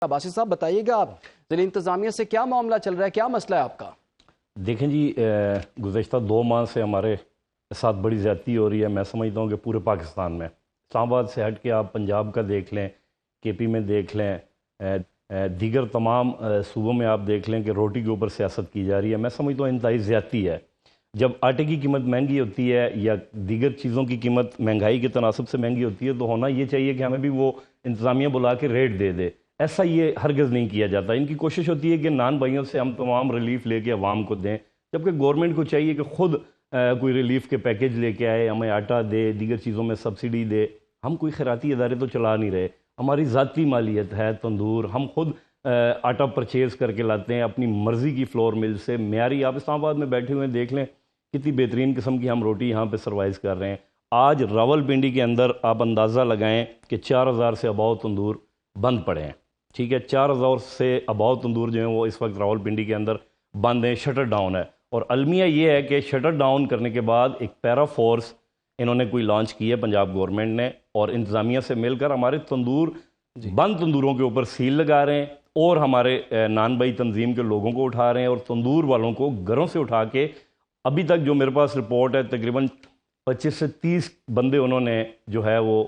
عباسی صاحب بتائیے گا، ضلع انتظامیہ سے کیا معاملہ چل رہا ہے، کیا مسئلہ ہے آپ کا؟ دیکھیں جی، گزشتہ 2 ماہ سے ہمارے ساتھ بڑی زیادتی ہو رہی ہے۔ میں سمجھتا ہوں کہ پورے پاکستان میں، اسلام آباد سے ہٹ کے آپ پنجاب کا دیکھ لیں، کے پی میں دیکھ لیں، دیگر تمام صوبوں میں آپ دیکھ لیں کہ روٹی کے اوپر سیاست کی جا رہی ہے۔ میں سمجھتا ہوں انتہائی زیادتی ہے۔ جب آٹے کی قیمت مہنگی ہوتی ہے یا دیگر چیزوں کی قیمت مہنگائی کے تناسب سے مہنگی ہوتی ہے تو ہونا یہ چاہیے کہ ہمیں بھی وہ انتظامیہ بلا کے ریٹ دے دے۔ ایسا یہ ہرگز نہیں کیا جاتا۔ ان کی کوشش ہوتی ہے کہ نان بھائیوں سے ہم تمام ریلیف لے کے عوام کو دیں، جبکہ گورنمنٹ کو چاہیے کہ خود کوئی ریلیف کے پیکیج لے کے آئے، ہمیں آٹا دے، دیگر چیزوں میں سبسڈی دے۔ ہم کوئی خیراتی ادارے تو چلا نہیں رہے، ہماری ذاتی مالیت ہے تندور، ہم خود آٹا پرچیز کر کے لاتے ہیں اپنی مرضی کی فلور مل سے معیاری۔ آپ اسلام آباد میں بیٹھے ہوئے دیکھ لیں کتنی بہترین قسم کی ہم روٹی یہاں پہ سروائز کر رہے ہیں۔ آج راولپنڈی کے اندر آپ اندازہ لگائیں کہ 4000 سے اباؤ تندور بند پڑے ہیں، ٹھیک ہے؟ 4000 سے اباؤ تندور جو ہیں وہ اس وقت راولپنڈی کے اندر بند ہیں، شٹر ڈاؤن ہے۔ اور المیہ یہ ہے کہ شٹر ڈاؤن کرنے کے بعد ایک پیرا فورس انہوں نے کوئی لانچ کی ہے پنجاب گورنمنٹ نے، اور انتظامیہ سے مل کر ہمارے تندور بند تندوروں کے اوپر سیل لگا رہے ہیں، اور ہمارے نان بھائی تنظیم کے لوگوں کو اٹھا رہے ہیں، اور تندور والوں کو گھروں سے اٹھا کے ابھی تک جو میرے پاس رپورٹ ہے تقریباً 25 سے 30 بندے انہوں نے جو ہے وہ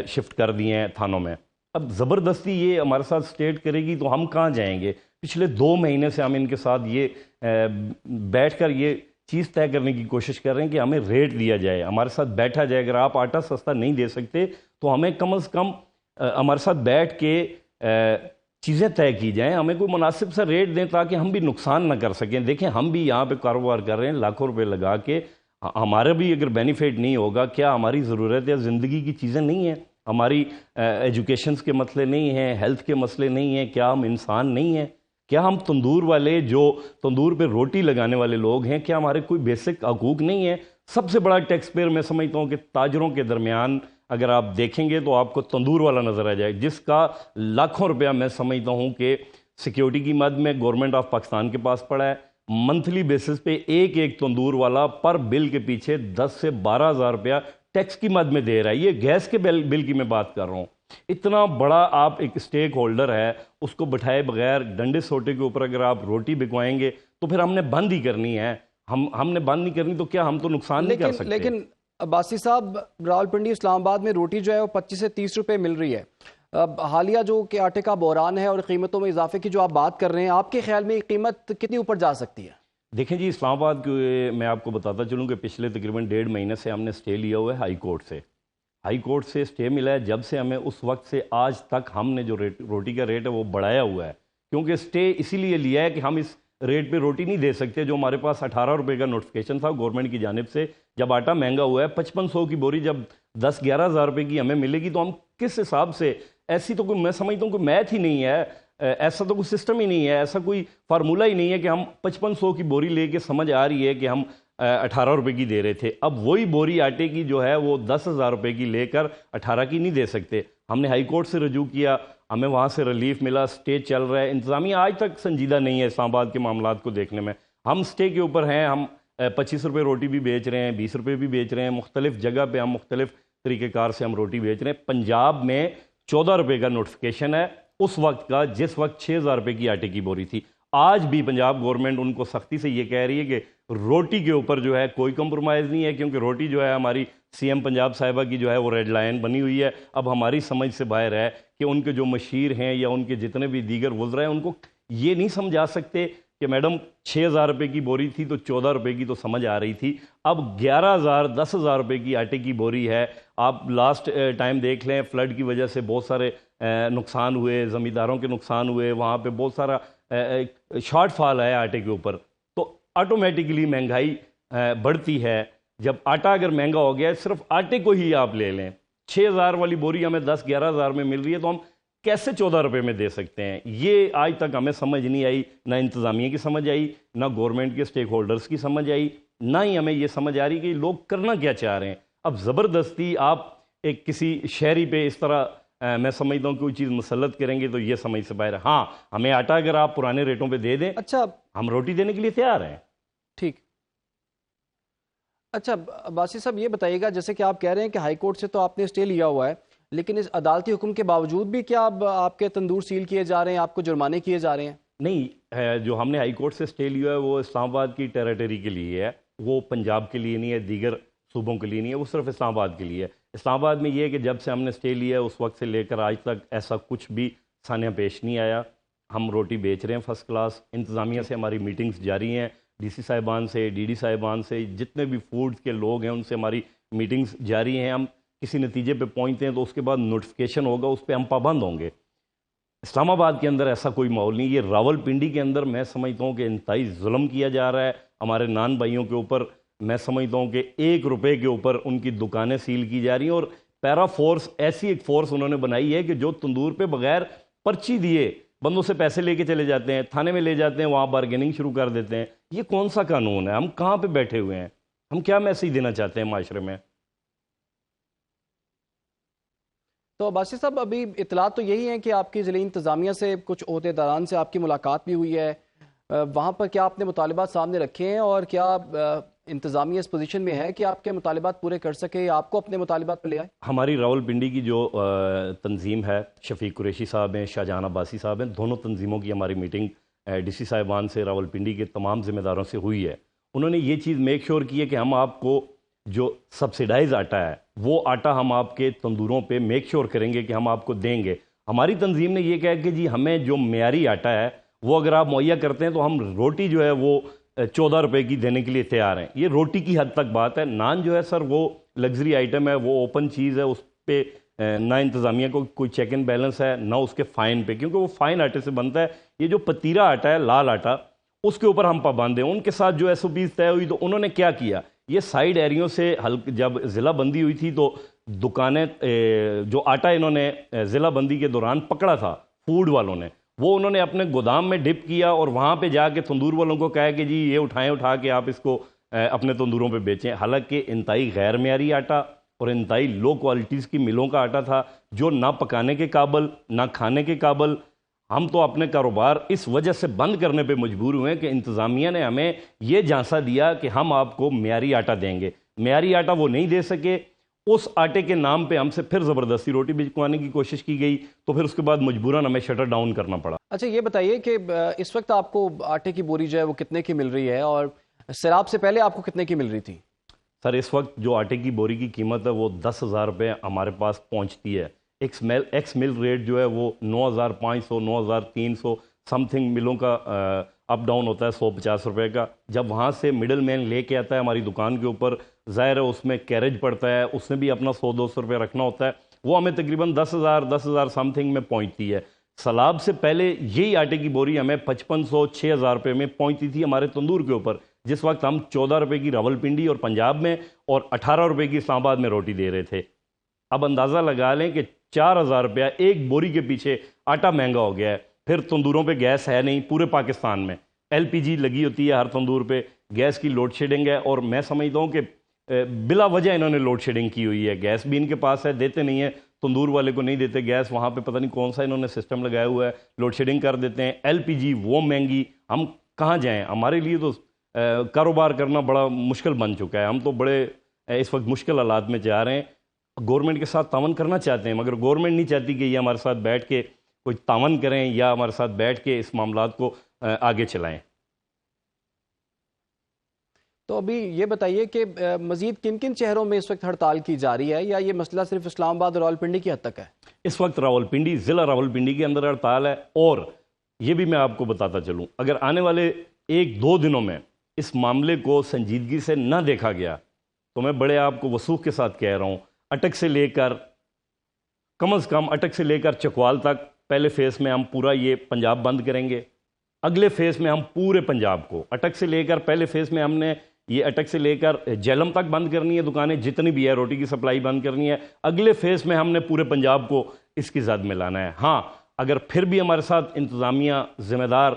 شفٹ کر دیے ہیں تھانوں میں۔ اب زبردستی یہ ہمارے ساتھ سٹیٹ کرے گی تو ہم کہاں جائیں گے؟ پچھلے 2 مہینے سے ہم ان کے ساتھ یہ بیٹھ کر یہ چیز طے کرنے کی کوشش کر رہے ہیں کہ ہمیں ریٹ دیا جائے، ہمارے ساتھ بیٹھا جائے۔ اگر آپ آٹا سستا نہیں دے سکتے تو ہمیں کم از کم ہمارے ساتھ بیٹھ کے چیزیں طے کی جائیں، ہمیں کوئی مناسب سا ریٹ دیں تاکہ ہم بھی نقصان نہ کر سکیں۔ دیکھیں ہم بھی یہاں پہ کاروبار کر رہے ہیں لاکھوں روپے لگا کے، ہمارا بھی اگر بینیفٹ نہیں ہوگا، کیا ہماری ضرورت یا زندگی کی چیزیں نہیں ہیں؟ ہماری ایجوکیشنز کے مسئلے نہیں ہیں، ہیلتھ کے مسئلے نہیں ہیں؟ کیا ہم انسان نہیں ہیں؟ کیا ہم تندور والے جو تندور پہ روٹی لگانے والے لوگ ہیں، کیا ہمارے کوئی بیسک حقوق نہیں ہیں؟ سب سے بڑا ٹیکس پیئر میں سمجھتا ہوں کہ تاجروں کے درمیان اگر آپ دیکھیں گے تو آپ کو تندور والا نظر آ جائے، جس کا لاکھوں روپیہ میں سمجھتا ہوں کہ سیکیورٹی کی مد میں گورنمنٹ آف پاکستان کے پاس پڑا ہے۔ منتھلی بیسس پہ ایک تندور والا پر بل کے پیچھے 10 سے 12 ہزار روپیہ ٹیکس کی مد میں دے رہا ہے۔ یہ گیس کے بل کی میں بات کر رہا ہوں۔ اتنا بڑا آپ ایک اسٹیک ہولڈر ہے، اس کو بٹھائے بغیر ڈنڈے سوٹے کے اوپر اگر آپ روٹی بکوائیں گے تو پھر ہم نے بند ہی کرنی ہے۔ ہم نے بند نہیں کرنی تو کیا ہم تو نقصان نہیں کر سکتے؟ لیکن عباسی صاحب، راولپنڈی اسلام آباد میں روٹی جو ہے وہ 25 سے 30 روپے مل رہی ہے۔ اب حالیہ جو کہ آٹے کا بحران ہے اور قیمتوں میں اضافے کی جو آپ بات کر رہے ہیں، آپ کے خیال میں یہ قیمت کتنی اوپر جا سکتی ہے؟ دیکھیں جی، اسلام آباد کے میں آپ کو بتاتا چلوں کہ پچھلے تقریباً 1.5 مہینے سے ہم نے سٹے لیا ہوا ہے ہائی کورٹ سے۔ ہائی کورٹ سے سٹے ملا ہے، جب سے ہمیں اس وقت سے آج تک ہم نے جو روٹی کا ریٹ ہے وہ بڑھایا ہوا ہے، کیونکہ سٹے اسی لیے لیا ہے کہ ہم اس ریٹ پہ روٹی نہیں دے سکتے جو ہمارے پاس 18 روپے کا نوٹیفیکیشن تھا گورنمنٹ کی جانب سے۔ جب آٹا مہنگا ہوا ہے، 5500 کی بوری جب 10-11 ہزار روپے کی ہمیں ملے گی تو ہم کس حساب سے؟ ایسی تو کوئی، میں سمجھتا ہوں کوئی میتھ ہی نہیں ہے، ایسا تو کوئی سسٹم ہی نہیں ہے، ایسا کوئی فارمولہ ہی نہیں ہے کہ ہم 5500 کی بوری لے کے سمجھ آ رہی ہے کہ ہم 18 روپے کی دے رہے تھے، اب وہی بوری آٹے کی جو ہے وہ 10,000 روپے کی لے کر 18 کی نہیں دے سکتے۔ ہم نے ہائی کورٹ سے رجوع کیا، ہمیں وہاں سے ریلیف ملا، سٹے چل رہا ہے۔ انتظامیہ آج تک سنجیدہ نہیں ہے اسلام آباد کے معاملات کو دیکھنے میں۔ ہم سٹے کے اوپر ہیں، ہم 25 روپے روٹی بھی بیچ رہے ہیں، 20 روپے بھی بیچ رہے ہیں، مختلف جگہ پہ ہم مختلف طریقہ کار سے ہم روٹی بیچ رہے ہیں۔ پنجاب میں 14 روپے کا نوٹیفیکیشن ہے اس وقت کا جس وقت 6000 روپے کی آٹے کی بوری تھی۔ آج بھی پنجاب گورنمنٹ ان کو سختی سے یہ کہہ رہی ہے کہ روٹی کے اوپر جو ہے کوئی کمپرومائز نہیں ہے، کیونکہ روٹی جو ہے ہماری سی ایم پنجاب صاحبہ کی جو ہے وہ ریڈ لائن بنی ہوئی ہے۔ اب ہماری سمجھ سے باہر ہے کہ ان کے جو مشیر ہیں یا ان کے جتنے بھی دیگر وزراء ہیں ان کو یہ نہیں سمجھا سکتے کہ میڈم 6000 روپے کی بوری تھی تو 14 روپے کی تو سمجھ آ رہی تھی، اب 11,000 10,000 روپے کی آٹے کی بوری ہے۔ آپ لاسٹ ٹائم دیکھ لیں، فلڈ کی وجہ سے بہت سارے نقصان ہوئے، زمینداروں کے نقصان ہوئے، وہاں پہ بہت سارا شارٹ فال ہے آٹے کے اوپر، تو آٹومیٹکلی مہنگائی بڑھتی ہے۔ جب آٹا اگر مہنگا ہو گیا ہے، صرف آٹے کو ہی آپ لے لیں، 6000 والی بوری ہمیں 10-11 ہزار میں مل رہی ہے تو ہم کیسے 14 روپے میں دے سکتے ہیں؟ یہ آج تک ہمیں سمجھ نہیں آئی، نہ انتظامیہ کی سمجھ آئی، نہ گورنمنٹ کے سٹیک ہولڈرز کی سمجھ آئی، نہ ہی ہمیں یہ سمجھ آ رہی کہ لوگ کرنا کیا چاہ رہے ہیں۔ اب زبردستی آپ ایک کسی شہری پہ اس طرح میں سمجھتا ہوں کوئی چیز مسلط کریں گے تو یہ سمجھ سے باہر ہے۔ ہاں، ہمیں آٹا اگر آپ پرانے ریٹوں پہ دے دیں، اچھا، ہم روٹی دینے کے لیے تیار ہیں۔ ٹھیک۔ اچھا عباسی صاحب، یہ بتائیے گا، جیسے کہ آپ کہہ رہے ہیں کہ ہائی کورٹ سے تو آپ نے سٹے لیا ہوا ہے، لیکن اس عدالتی حکم کے باوجود بھی کیا اب آپ کے تندور سیل کیے جا رہے ہیں، آپ کو جرمانے کیے جا رہے ہیں؟ نہیں، جو ہم نے ہائی کورٹ سے اسٹے لیا ہے وہ اسلام آباد کی ٹیریٹری کے لیے ہے، وہ پنجاب کے لیے نہیں ہے، دیگر صوبوں کے لیے نہیں ہے، وہ صرف اسلام آباد کے لیے ہے۔ اسلام آباد میں یہ ہے کہ جب سے ہم نے اسٹے لیا ہے اس وقت سے لے کر آج تک ایسا کچھ بھی سانیہ پیش نہیں آیا۔ ہم روٹی بیچ رہے ہیں فرسٹ کلاس، انتظامیہ سے ہماری میٹنگز جاری ہیں، ڈی سی صاحبان سے، ڈی ڈی صاحبان سے، جتنے بھی فوڈ کے لوگ ہیں ان سے ہماری میٹنگز جاری ہیں۔ ہم کسی نتیجے پہ پہنچتے ہیں تو اس کے بعد نوٹیفیکیشن ہوگا، اس پہ ہم پابند ہوں گے۔ اسلام آباد کے اندر ایسا کوئی ماحول نہیں۔ یہ راول پنڈی کے اندر میں سمجھتا ہوں کہ انتہائی ظلم کیا جا رہا ہے ہمارے نان بھائیوں کے اوپر۔ میں سمجھتا ہوں کہ 1 روپے کے اوپر ان کی دکانیں سیل کی جا رہی ہیں، اور پیرا فورس ایسی ایک فورس انہوں نے بنائی ہے کہ جو تندور پہ بغیر پرچی دیے بندوں سے پیسے لے کے چلے جاتے ہیں، تھانے میں لے جاتے ہیں، وہاں بارگیننگ شروع کر دیتے ہیں۔ یہ کون سا قانون ہے؟ ہم کہاں پہ بیٹھے ہوئے ہیں؟ ہم کیا میسیج دینا چاہتے ہیں معاشرے میں؟ تو عباسی صاحب، ابھی اطلاعات تو یہی ہیں کہ آپ کی ضلعی انتظامیہ سے کچھ عہدیداران سے آپ کی ملاقات بھی ہوئی ہے، وہاں پر کیا آپ نے مطالبات سامنے رکھے ہیں، اور کیا انتظامیہ اس پوزیشن میں ہے کہ آپ کے مطالبات پورے کر سکے یا آپ کو اپنے مطالبات پہ لے آئے؟ ہماری راول پنڈی کی جو تنظیم ہے، شفیق قریشی صاحب ہیں، شاہجہان عباسی صاحب ہیں، دونوں تنظیموں کی ہماری میٹنگ ڈی سی صاحبان سے، راول پنڈی کے تمام ذمہ داروں سے ہوئی ہے۔ انہوں نے یہ چیز میک شور کی ہے کہ ہم آپ کو جو سبسیڈائز آٹا ہے وہ آٹا ہم آپ کے تندوروں پہ میک شور کریں گے کہ ہم آپ کو دیں گے۔ ہماری تنظیم نے یہ کہا کہ جی ہمیں جو معیاری آٹا ہے وہ اگر آپ مہیا کرتے ہیں تو ہم روٹی جو ہے وہ 14 روپے کی دینے کے لیے تیار ہیں۔ یہ روٹی کی حد تک بات ہے۔ نان جو ہے سر وہ لگژری آئٹم ہے، وہ اوپن چیز ہے، اس پہ نہ انتظامیہ کو کوئی چیک اینڈ بیلنس ہے نہ اس کے فائن پہ، کیونکہ وہ فائن آٹے سے بنتا ہے۔ یہ جو پتیرا آٹا ہے، لال آٹا، اس کے اوپر ہم پابند ہیں۔ ان کے ساتھ جو ایس او پیز طے ہوئی تو انہوں نے کیا کیا، یہ سائیڈ ایریوں سے جب ضلع بندی ہوئی تھی تو دکانیں جو آٹا انہوں نے ضلع بندی کے دوران پکڑا تھا فوڈ والوں نے، وہ انہوں نے اپنے گودام میں ڈپ کیا اور وہاں پہ جا کے تندور والوں کو کہا کہ جی یہ اٹھا کے آپ اس کو اپنے تندوروں پہ بیچیں۔ حالانکہ انتہائی غیر معیاری آٹا اور انتہائی لو کوالٹیز کی ملوں کا آٹا تھا جو نہ پکانے کے قابل نہ کھانے کے قابل۔ ہم تو اپنے کاروبار اس وجہ سے بند کرنے پہ مجبور ہوئے کہ انتظامیہ نے ہمیں یہ جھانسا دیا کہ ہم آپ کو معیاری آٹا دیں گے۔ معیاری آٹا وہ نہیں دے سکے، اس آٹے کے نام پہ ہم سے پھر زبردستی روٹی بھجوانے کی کوشش کی گئی، تو پھر اس کے بعد مجبوراً ہمیں شٹر ڈاؤن کرنا پڑا۔ اچھا یہ بتائیے کہ اس وقت آپ کو آٹے کی بوری جو ہے وہ کتنے کی مل رہی ہے، اور سیلاب سے پہلے آپ کو کتنے کی مل رہی تھی؟ سر اس وقت جو آٹے کی بوری کی قیمت ہے وہ 10,000 روپے ہمارے پاس پہنچتی ہے۔ ایکس مل ریٹ جو ہے وہ 9,500 9,300 سم تھنگ ملوں کا اپ ڈاؤن ہوتا ہے، 150 روپے کا۔ جب وہاں سے مڈل مین لے کے آتا ہے ہماری دکان کے اوپر، ظاہر ہے اس میں کیریج پڑتا ہے، اس نے بھی اپنا 100-200 روپے رکھنا ہوتا ہے، وہ ہمیں تقریباً 10,000 سم تھنگ میں پہنچتی ہے۔ سیلاب سے پہلے یہی آٹے کی بوری ہمیں 5,500-6,000 روپے میں پہنچتی تھی ہمارے تندور کے اوپر، جس وقت ہم 14 روپے کی راول پنڈی اور پنجاب میں اور 18 روپے کی اسلام آباد میں روٹی دے رہے تھے۔ اب اندازہ لگا لیں کہ 4,000 روپیہ ایک بوری کے پیچھے آٹا مہنگا ہو گیا ہے۔ پھر تندوروں پہ گیس ہے نہیں پورے پاکستان میں، ایل پی جی لگی ہوتی ہے ہر تندور پہ، گیس کی لوڈ شیڈنگ ہے، اور میں سمجھتا ہوں کہ بلا وجہ انہوں نے لوڈ شیڈنگ کی ہوئی ہے۔ گیس بھی ان کے پاس ہے، دیتے نہیں ہیں، تندور والے کو نہیں دیتے گیس، وہاں پہ پتہ نہیں کون سا انہوں نے سسٹم لگایا ہوا ہے، لوڈ شیڈنگ کر دیتے ہیں۔ ایل پی جی وہ مہنگی، ہم کہاں جائیں؟ ہمارے لیے تو کاروبار کرنا بڑا مشکل بن چکا ہے، ہم تو بڑے اس وقت مشکل حالات میں جا رہے ہیں۔ گورنمنٹ کے ساتھ تعاون کرنا چاہتے ہیں مگر گورنمنٹ نہیں چاہتی کہ یہ ہمارے ساتھ بیٹھ کے کوئی تعاون کریں یا ہمارے ساتھ بیٹھ کے اس معاملات کو آگے چلائیں۔ تو ابھی یہ بتائیے کہ مزید کن کن شہروں میں اس وقت ہڑتال کی جا رہی ہے، یا یہ مسئلہ صرف اسلام آباد اور راولپنڈی کی حد تک ہے؟ اس وقت راولپنڈی، ضلع راولپنڈی کے اندر ہڑتال ہے، اور یہ بھی میں آپ کو بتاتا چلوں، اگر آنے والے 1-2 دنوں میں اس معاملے کو سنجیدگی سے نہ دیکھا گیا تو میں بڑے آپ کو وثوق کے ساتھ کہہ رہا ہوں، اٹک سے لے کر کم از کم اٹک سے لے کر چکوال تک پہلے فیس میں ہم پورا یہ پنجاب بند کریں گے، اگلے فیس میں ہم پورے پنجاب کو، اٹک سے لے کر پہلے فیس میں ہم نے یہ اٹک سے لے کر جہلم تک بند کرنی ہے، دکانیں جتنی بھی ہے، روٹی کی سپلائی بند کرنی ہے، اگلے فیس میں ہم نے پورے پنجاب کو اس کی زد میں لانا ہے۔ ہاں اگر پھر بھی ہمارے ساتھ انتظامیہ ذمہ دار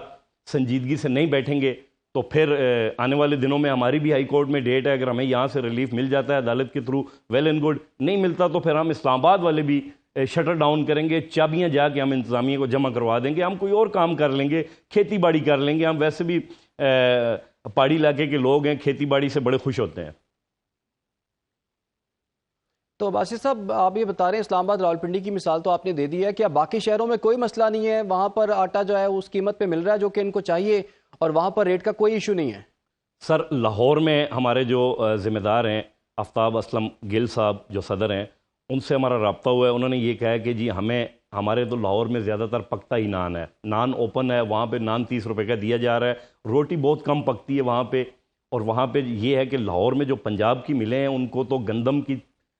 سنجیدگی سے نہیں بیٹھیں گے تو پھر آنے والے دنوں میں ہماری بھی ہائی کورٹ میں ڈیٹ ہے، اگر ہمیں یہاں سے ریلیف مل جاتا ہے عدالت کے تھرو ویل اینڈ گڈ، نہیں ملتا تو پھر ہم اسلام آباد والے بھی شٹر ڈاؤن کریں گے، چابیاں جا کے ہم انتظامیہ کو جمع کروا دیں گے، ہم کوئی اور کام کر لیں گے، کھیتی باڑی کر لیں گے، ہم ویسے بھی پہاڑی علاقے کے لوگ ہیں، کھیتی باڑی سے بڑے خوش ہوتے ہیں۔ تو باسط صاحب آپ یہ بتا رہے ہیں اسلام آباد راولپنڈی کی مثال تو آپ نے دے دی ہے، کیا باقی شہروں میں کوئی مسئلہ نہیں ہے؟ وہاں پر آٹا جو ہے اس قیمت پہ مل رہا ہے جو کہ ان کو چاہیے، اور وہاں پر ریٹ کا کوئی ایشو نہیں ہے؟ سر لاہور میں ہمارے جو ذمہ دار ہیں آفتاب اسلم گل صاحب جو صدر ہیں، ان سے ہمارا رابطہ ہوا ہے. انہوں نے یہ کہا ہے کہ جی ہمارے تو لاہور میں زیادہ تر پکتا ہی نان ہے، نان اوپن ہے، وہاں پہ نان 30 روپے کا دیا جا رہا ہے، روٹی بہت کم پکتی ہے وہاں پہ. اور وہاں پہ یہ ہے کہ لاہور میں جو پنجاب کی ملیں ہیں ان کو تو گندم کی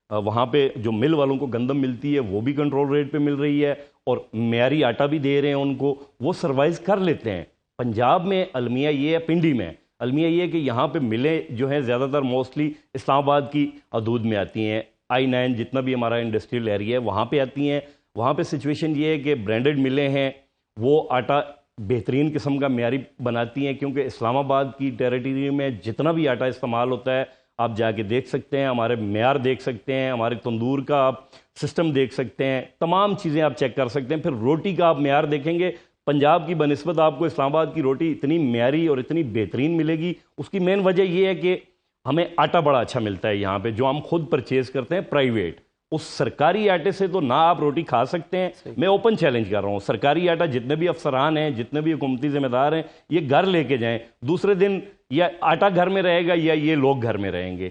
وہاں پہ جو مل والوں کو گندم ملتی ہے وہ بھی کنٹرول ریٹ پہ مل رہی ہے، اور معیاری آٹا بھی دے رہے ہیں ان کو، وہ سروائز کر لیتے ہیں. پنجاب میں المیہ یہ ہے، پنڈی میں المیہ یہ ہے کہ یہاں پہ ملیں جو ہیں زیادہ تر موسٹلی اسلام آباد کی حدود میں آتی ہیں، I9 جتنا بھی ہمارا انڈسٹریل ایریا ہے وہاں پہ آتی ہیں. وہاں پہ سچویشن یہ ہے کہ برانڈڈ ملیں ہیں، وہ آٹا بہترین قسم کا معیاری بناتی ہیں، کیونکہ اسلام آباد کی ٹیریٹری میں جتنا بھی آٹا استعمال ہوتا ہے آپ جا کے دیکھ سکتے ہیں، ہمارے معیار دیکھ سکتے ہیں، ہمارے تندور کا آپ سسٹم دیکھ سکتے ہیں، تمام چیزیں آپ چیک کر سکتے ہیں. پھر روٹی کا آپ معیار دیکھیں گے، پنجاب کی بنسبت آپ کو اسلام آباد کی روٹی اتنی معیاری اور اتنی بہترین ملے گی. اس کی مین وجہ یہ ہے کہ ہمیں آٹا بڑا اچھا ملتا ہے یہاں پہ، جو ہم خود پرچیز کرتے ہیں پرائیویٹ. اس سرکاری آٹے سے تو نہ آپ روٹی کھا سکتے ہیں. میں اوپن چیلنج کر رہا ہوں، سرکاری آٹا جتنے بھی افسران ہیں، جتنے بھی حکومتی ذمہ دار ہیں، یہ گھر لے کے جائیں، دوسرے دن یا آٹا گھر میں رہے گا یا یہ لوگ گھر میں رہیں گے.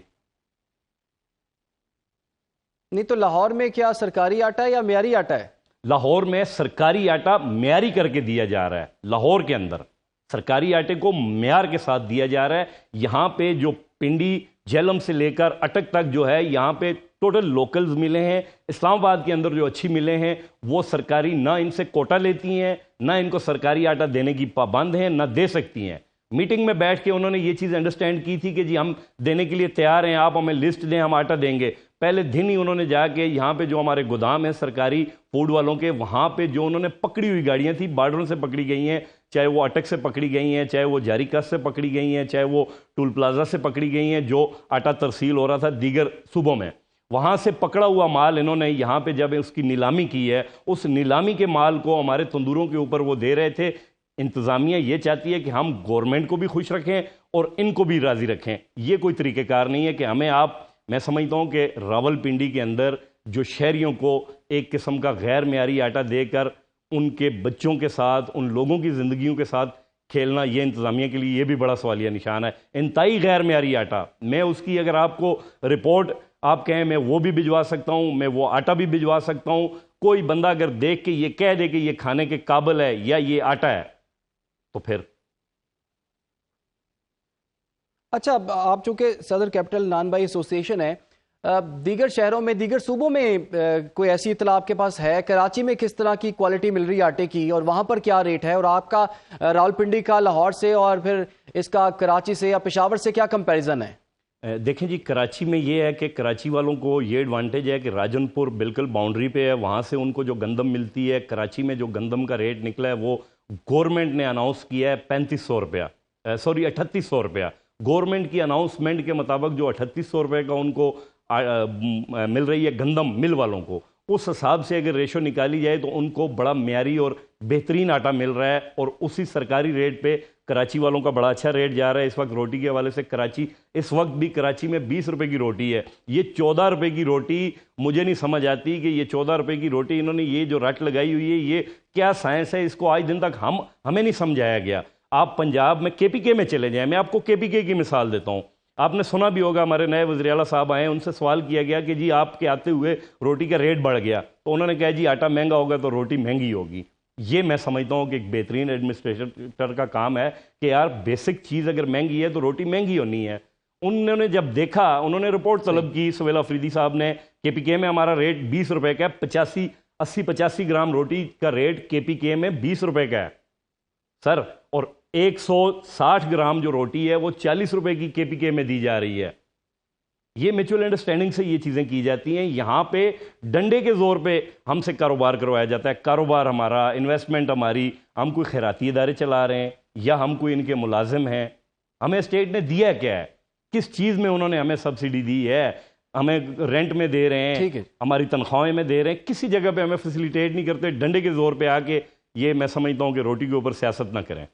نہیں تو لاہور میں کیا سرکاری آٹا ہے یا معیاری آٹا ہے؟ لاہور میں سرکاری آٹا معیاری کر کے دیا جا رہا ہے. لاہور کے اندر سرکاری آٹے کو معیار کے ساتھ دیا جا رہا ہے. یہاں پہ جو پنڈی جہلم سے لے کر اٹک تک جو ہے یہاں پہ ٹوٹل لوکلز ملے ہیں. اسلام آباد کے اندر جو اچھی ملیں ہیں وہ سرکاری نہ ان سے کوٹا لیتی ہیں، نہ ان کو سرکاری آٹا دینے کی پابند ہیں، نہ دے سکتی ہیں. میٹنگ میں بیٹھ کے انہوں نے یہ چیز انڈرسٹینڈ کی تھی کہ جی ہم دینے کے لیے تیار ہیں، آپ ہمیں لسٹ دیں، ہم آٹا دیں گے. پہلے دن ہی انہوں نے جا کے یہاں پہ جو ہمارے گودام ہیں سرکاری فوڈ والوں کے، وہاں پہ جو انہوں نے پکڑی ہوئی گاڑیاں تھیں بارڈروں سے پکڑی گئی ہیں، چاہے وہ اٹک سے پکڑی گئی ہیں، چاہے وہ جاری کس سے پکڑی گئی ہیں، چاہے وہ ٹول پلازا سے پکڑی گئی ہیں، جو آٹا ترسیل ہو رہا تھا دیگر صوبوں میں، وہاں سے پکڑا ہوا مال انہوں نے یہاں پہ جب اس کی نیلامی کی ہے، اس نیلامی کے مال کو ہمارے تندوروں کے اوپر وہ دے رہے تھے. انتظامیہ یہ چاہتی ہے کہ ہم گورنمنٹ کو بھی خوش رکھیں اور ان کو بھی راضی رکھیں. یہ کوئی طریقہ کار نہیں ہے کہ ہمیں میں سمجھتا ہوں کہ راولپنڈی کے اندر جو شہریوں کو ایک قسم کا غیر معیاری آٹا دے کر ان کے بچوں کے ساتھ، ان لوگوں کی زندگیوں کے ساتھ کھیلنا، یہ انتظامیہ کے لیے یہ بھی بڑا سوالیہ نشان ہے. انتہائی غیر معیاری آٹا، میں اس کی اگر آپ کو رپورٹ آپ کہیں میں وہ بھی بھجوا سکتا ہوں، میں وہ آٹا بھی بھجوا سکتا ہوں. کوئی بندہ اگر دیکھ کے یہ کہہ دے کہ یہ کھانے کے قابل ہے یا یہ آٹا ہے تو پھر اچھا، آپ چونکہ صدر کیپٹل نان بائی ایسوسی ایشن ہے، دیگر شہروں میں، دیگر صوبوں میں کوئی ایسی اطلاع آپ کے پاس ہے؟ کراچی میں کس طرح کی کوالٹی مل رہی ہے آٹے کی اور وہاں پر کیا ریٹ ہے؟ اور آپ کا راولپنڈی کا لاہور سے اور پھر اس کا کراچی سے یا پشاور سے کیا کمپیریزن ہے؟ دیکھیں جی، کراچی میں یہ ہے کہ کراچی والوں کو یہ ایڈوانٹیج ہے کہ راجن پور بالکل باؤنڈری پہ ہے، وہاں سے ان کو جو گندم ملتی ہے. کراچی میں جو گندم کا ریٹ نکلا ہے وہ گورنمنٹ نے اناؤنس کیا ہے 3500 روپیہ، 3800 روپیہ. گورنمنٹ کی اناؤنسمنٹ کے مطابق جو 3800 روپے کا ان کو مل رہی ہے گندم مل والوں کو، اس حساب سے اگر ریشو نکالی جائے تو ان کو بڑا معیاری اور بہترین آٹا مل رہا ہے. اور اسی سرکاری ریٹ پہ کراچی والوں کا بڑا اچھا ریٹ جا رہا ہے اس وقت. روٹی کے حوالے سے کراچی اس وقت بھی کراچی میں 20 روپے کی روٹی ہے. یہ 14 روپے کی روٹی مجھے نہیں سمجھ آتی کہ یہ 14 روپے کی روٹی انہوں نے یہ جو رٹ لگائی ہوئی ہے یہ کیا سائنس ہے؟ اس کو آج دن تک ہمیں نہیں سمجھایا گیا. آپ پنجاب میں KPK میں چلے جائیں، میں آپ کو KPK کی مثال دیتا ہوں. آپ نے سنا بھی ہوگا ہمارے نئے وزیر اعلیٰ صاحب آئے ہیں، ان سے سوال کیا گیا کہ جی آپ کے آتے ہوئے روٹی کا ریٹ بڑھ گیا، تو انہوں نے کہا جی آٹا مہنگا ہوگا تو روٹی مہنگی ہوگی. یہ میں سمجھتا ہوں کہ ایک بہترین ایڈمنسٹریٹر کا کام ہے کہ یار بیسک چیز اگر مہنگی ہے تو روٹی مہنگی ہونی ہے. انہوں نے جب دیکھا، انہوں نے رپورٹ طلب کی، سہیل افریدی صاحب نے، KPK میں ہمارا ریٹ 20 روپے کا ہے، 85 گرام روٹی کا ریٹ KPK میں 20 روپے کا ہے سر، اور 160 گرام جو روٹی ہے وہ 40 روپے کی KPK میں دی جا رہی ہے. یہ میچول انڈرسٹینڈنگ سے یہ چیزیں کی جاتی ہیں. یہاں پہ ڈنڈے کے زور پہ ہم سے کاروبار کروایا جاتا ہے. کاروبار ہمارا، انویسٹمنٹ ہماری، ہم کوئی خیراتی ادارے چلا رہے ہیں یا ہم کوئی ان کے ملازم ہیں؟ ہمیں اسٹیٹ نے دیا کیا ہے؟ کس چیز میں انہوں نے ہمیں سبسڈی دی ہے؟ ہمیں رینٹ میں دے رہے ہیں، ہماری تنخواہیں میں دے رہے ہیں، کسی جگہ پہ ہمیں فیسیلیٹیٹ نہیں کرتے. ڈنڈے کے زور پہ آ کے یہ میں سمجھتا ہوں کہ روٹی کے اوپر سیاست نہ کریں.